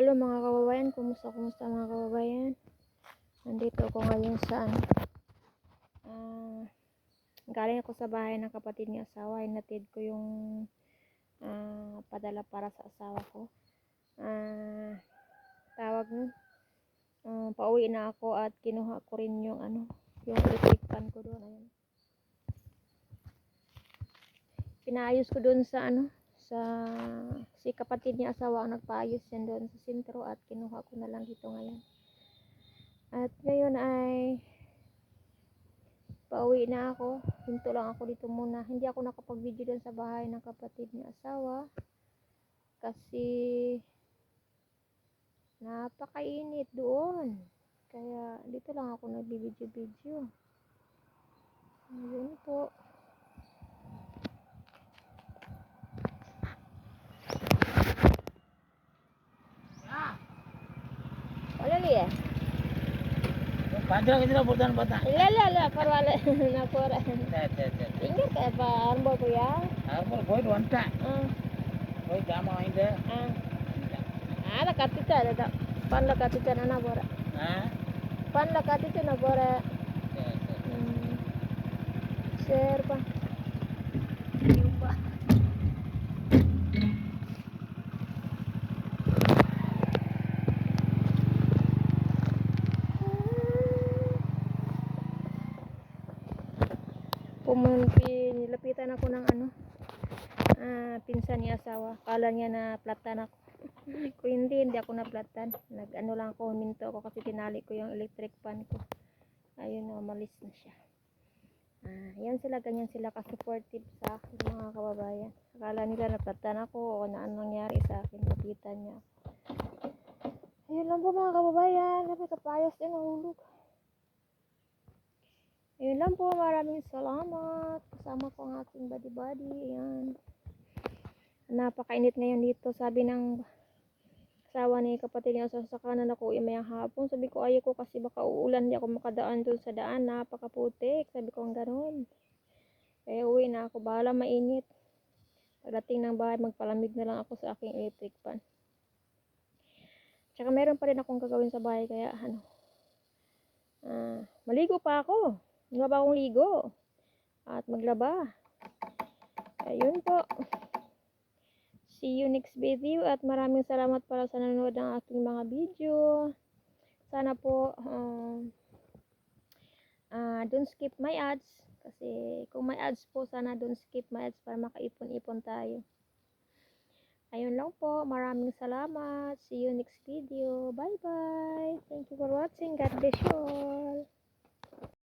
Hello mga kababayan, kumusta mga kababayan? Nandito ako ngayon sa galing ako sa bahay ng kapatid ni asawa. Hinatid ko yung padala para sa asawa ko. Tawag nun, pauwi na ako at kinuha ko rin yung yung electric fan ko doon. Ayun. Pinaayos ko doon sa si kapatid niya asawa ang nagpaayos yan doon sa sentro at kinuha ko na lang dito ngayon. At ngayon ay pauwi na ako. Hinto lang ako dito muna. Hindi ako nakapag-video doon sa bahay ng kapatid niya asawa kasi napakainit doon. Kaya dito lang ako nag-video. Ayun po. Wala liya. Panjang itu buatan batang. La, parwala na pora. Tinggal kayak apa arbol ko ya? Arbol boy wanta. Boy jama inde. Ada katita ada. Panla katita na bora. Panla katita na bora. Share pa. Iba. Nilapitan ako ng pinsan ni asawa. Kala niya na platan ako. Kung hindi ako na platan. Lang ako, huminto ako kasi tinali ko yung electric fan ko. Ayun, umalis na siya. Yan sila, ganyan sila ka-supportive sa akin mga kababayan. Akala nila na platan ako o na anong nangyari sa akin. Lapitan niya ako. Ayun lang po mga kababayan. Kasi kapayas din nahulog. Ayun lang po, maraming salamat. Kasama ko ang aking buddy. Ayan. Napakainit ngayon dito. Sabi ng asawa ni kapatid niya sa kanan ako mayang hapon. Sabi ko ayaw ko kasi baka uulan. Hindi ako makadaan doon sa daan. Napakaputik. Sabi ko ang ganoon. Kaya uwi na ako. Bahala mainit. Pagdating ng bahay, magpalamig na lang ako sa aking electric fan. Tsaka meron pa rin akong gagawin sa bahay. Kaya maligo pa ako. Nga ba akong ligo? At maglaba. Ayun po. See you next video. At maraming salamat para sa nanonood ng aking mga video. Sana po don't skip my ads. Kasi kung may ads po, sana don't skip my ads para makaipon-ipon tayo. Ayun lang po. Maraming salamat. See you next video. Bye bye. Thank you for watching. God bless you all.